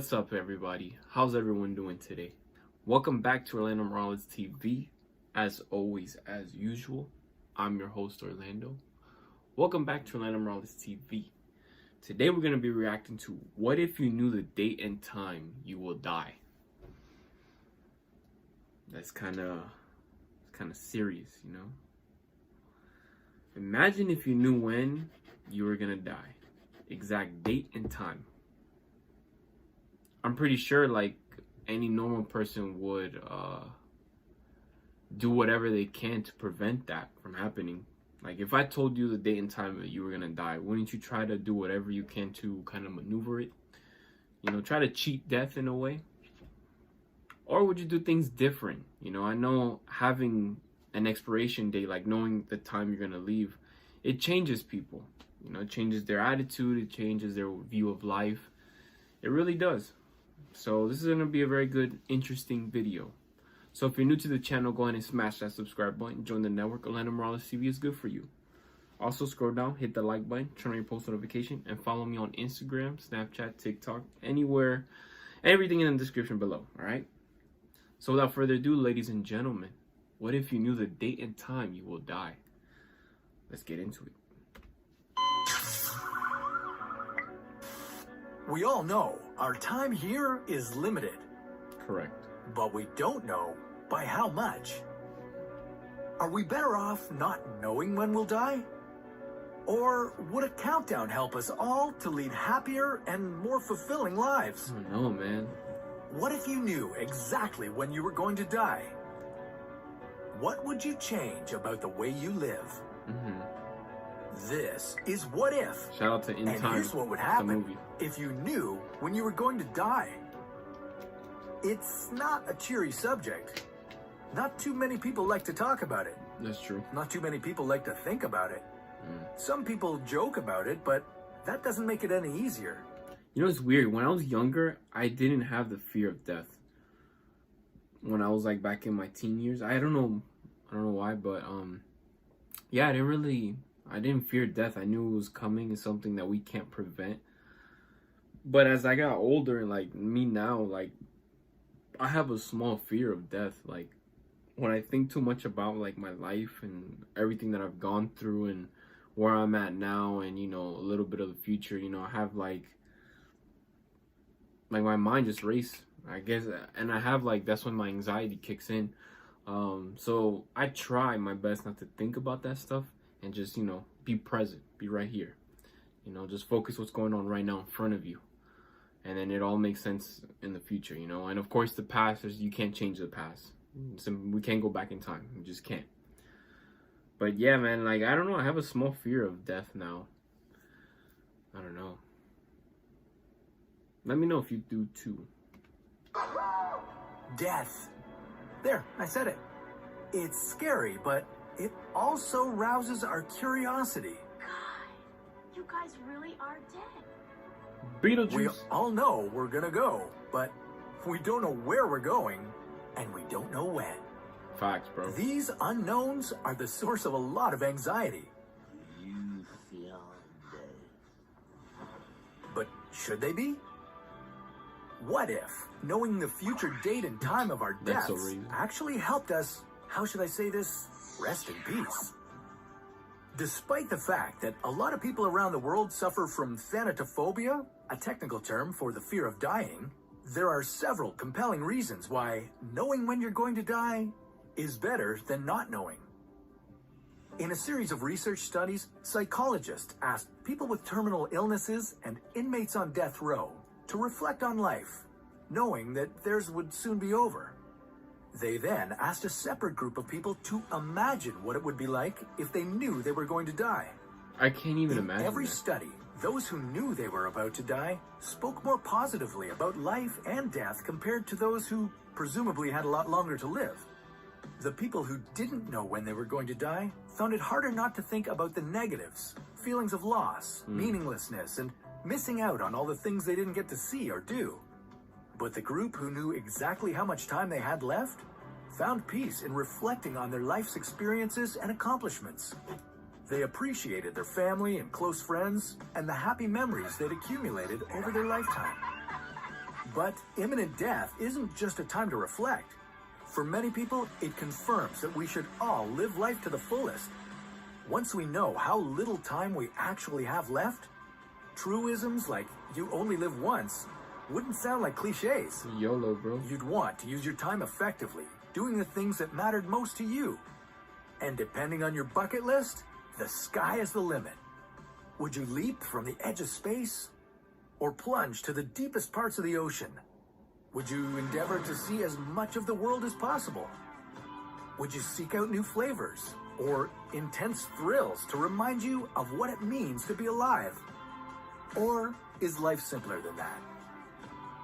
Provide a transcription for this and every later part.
What's up, everybody? How's everyone doing today? Welcome back to Orlando Morales TV. As always, as usual, I'm your host, Orlando. Welcome back to Orlando Morales TV. Today we're going to be reacting to what if you knew the date and time you will die? That's kind of serious, you know? Imagine if you knew when you were going to die. Exact date and time. I'm pretty sure like any normal person would do whatever they can to prevent that from happening. Like if I told you the date and time that you were gonna die, wouldn't you try to do whatever you can to kind of maneuver it? You know, try to cheat death in a way? Or would you do things different? You know, I know having an expiration date, like knowing the time you're gonna leave, it changes people. You know, it changes their attitude, it changes their view of life. It really does. So this is going to be a very good, interesting video. So if you're new to the channel, go ahead and smash that subscribe button. Join the network. Orlando Morales TV is good for you. Also scroll down, hit the like button, turn on your post notification, and follow me on Instagram, Snapchat, TikTok, anywhere, everything in the description below, alright? So without further ado, ladies and gentlemen, what if you knew the date and time you will die? Let's get into it. We all know our time here is limited. Correct. But we don't know by how much. Are we better off not knowing when we'll die? Or would a countdown help us all to lead happier and more fulfilling lives? I don't know, man. What if you knew exactly when you were going to die? What would you change about the way you live? This is What If. Shout out to In And Time. here's what would The happen movie. if you knew when you were going to die. It's not a cheery subject. Not too many people like to talk about it. That's true. Not too many people like to think about it. Some people joke about it, but that doesn't make it any easier. You know, it's weird. When I was younger, I didn't have the fear of death. When I was like back in my teen years, I don't know why, but yeah, I didn't fear death. I knew it was coming. It's something that we can't prevent. But as I got older, like me now, like I have a small fear of death. Like when I think too much about like my life and everything that I've gone through and where I'm at now, and you know, a little bit of the future, you know, I have like my mind just races, I guess, and I have like, that's when my anxiety kicks in. So I try my best not to think about that stuff and just, you know, be present, be right here, you know, just focus what's going on right now in front of you, and then it all makes sense in the future, you know. And of course the past, you can't change the past, we can't go back in time, we just can't. But yeah, man, like I don't know, I have a small fear of death now. I don't know. Let me know if you do too. Death. There, I said it. It's scary, but it also rouses our curiosity. God, you guys really are dead. Beetlejuice. We all know we're gonna go, but we don't know where we're going, and we don't know when. Facts, bro. These unknowns are the source of a lot of anxiety. You feel dead. But should they be? What if knowing the future date and time of our That's deaths so real. actually helped us, how should I say this, rest in peace? Despite the fact that a lot of people around the world suffer from thanatophobia, a technical term for the fear of dying, there are several compelling reasons why knowing when you're going to die is better than not knowing. In a series of research studies, psychologists asked people with terminal illnesses and inmates on death row to reflect on life, knowing that theirs would soon be over. They then asked a separate group of people to imagine what it would be like if they knew they were going to die. I can't even In imagine every that. study, those who knew they were about to die spoke more positively about life and death compared to those who presumably had a lot longer to live. The people who didn't know when they were going to die found it harder not to think about the negatives, feelings of loss, meaninglessness, and missing out on all the things they didn't get to see or do. But the group who knew exactly how much time they had left found peace in reflecting on their life's experiences and accomplishments. They appreciated their family and close friends and the happy memories they'd accumulated over their lifetime. But imminent death isn't just a time to reflect. For many people, it confirms that we should all live life to the fullest. Once we know how little time we actually have left, truisms like "you only live once" wouldn't sound like cliches. YOLO, bro. You'd want to use your time effectively, doing the things that mattered most to you. And depending on your bucket list, the sky is the limit. Would you leap from the edge of space or plunge to the deepest parts of the ocean? Would you endeavor to see as much of the world as possible? Would you seek out new flavors or intense thrills to remind you of what it means to be alive? Or is life simpler than that?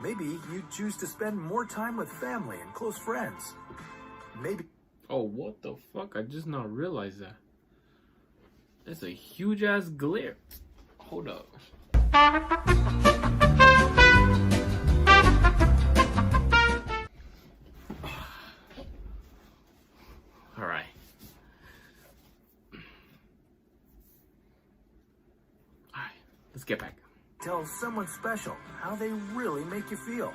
Maybe you choose to spend more time with family and close friends. Maybe... Oh, what the fuck? I just not realized that. That's a huge ass glare. Hold up. Alright. Alright, let's get back. tell someone special how they really make you feel.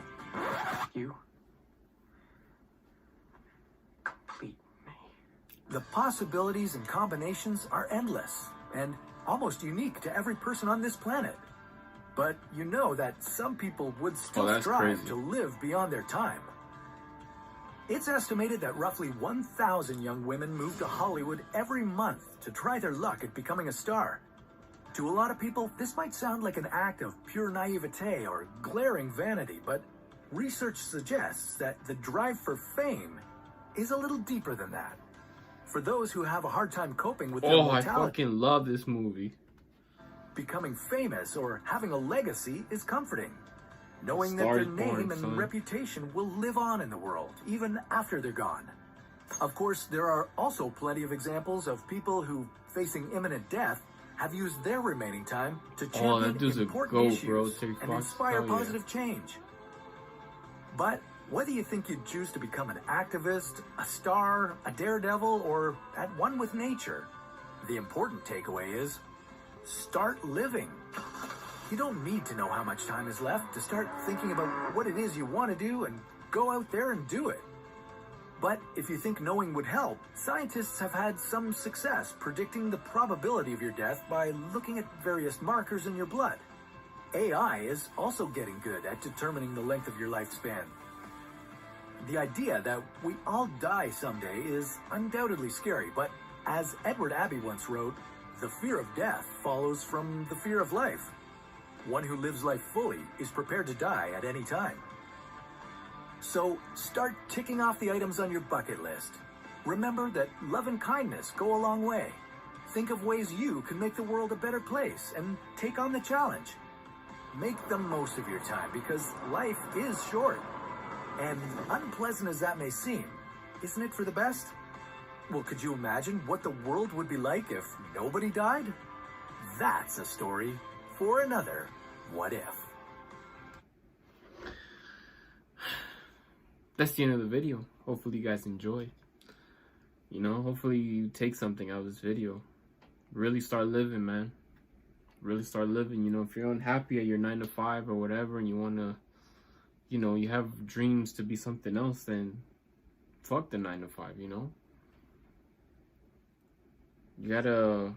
You complete me. The possibilities and combinations are endless and almost unique to every person on this planet. But you know that some people would still that's strive crazy. to live beyond their time. It's estimated that roughly 1,000 young women move to Hollywood every month to try their luck at becoming a star. To a lot of people, this might sound like an act of pure naivete or glaring vanity, but research suggests that the drive for fame is a little deeper than that. For those who have a hard time coping with their Oh, I mortality, fucking love this movie. becoming famous or having a legacy is comforting. Knowing that Star their is born, name and son. reputation will live on in the world, even after they're gone. Of course, there are also plenty of examples of people who, facing imminent death, have used their remaining time to Oh, that champion dude's a important goat, issues bro. Terry and Fox. inspire Hell yeah. positive change. But whether you think you'd choose to become an activist, a star, a daredevil, or at one with nature, the important takeaway is start living. You don't need to know how much time is left to start thinking about what it is you want to do and go out there and do it. But if you think knowing would help, scientists have had some success predicting the probability of your death by looking at various markers in your blood. AI is also getting good at determining the length of your lifespan. The idea that we all die someday is undoubtedly scary, but as Edward Abbey once wrote, the fear of death follows from the fear of life. One who lives life fully is prepared to die at any time. So start ticking off the items on your bucket list. Remember that love and kindness go a long way. Think of ways you can make the world a better place and take on the challenge. Make the most of your time because life is short. And unpleasant as that may seem, isn't it for the best? Well, could you imagine what the world would be like if nobody died? That's a story for another What If. That's the end of the video. Hopefully you guys enjoyed. You know, hopefully you take something out of this video. Really start living, man. Really start living. You know, if you're unhappy at your 9 to 5 or whatever and you want to, you know, you have dreams to be something else, then fuck the 9 to 5, you know? You gotta,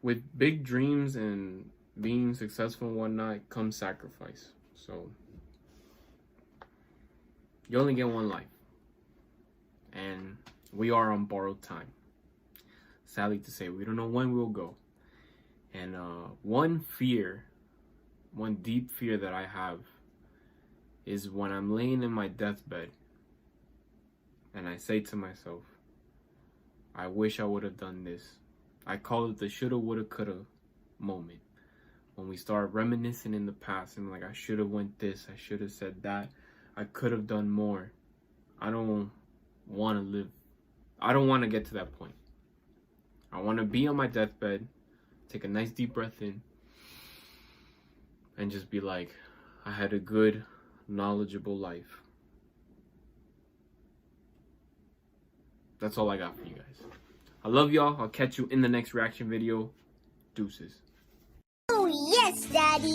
with big dreams and being successful and whatnot, comes sacrifice. So, you only get one life. And we are on borrowed time. Sadly to say, we don't know when we'll go. And one deep fear that I have is when I'm laying in my deathbed and I say to myself, I wish I would have done this. I call it the shoulda, woulda, coulda moment. When we start reminiscing in the past and like, I should have went this, I should have said that, I could have done more. I don't want to live. I don't want to get to that point. I want to be on my deathbed, take a nice deep breath in, and just be like, I had a good, knowledgeable life. That's all I got for you guys. I love y'all. I'll catch you in the next reaction video. Deuces. Oh, yes, Daddy.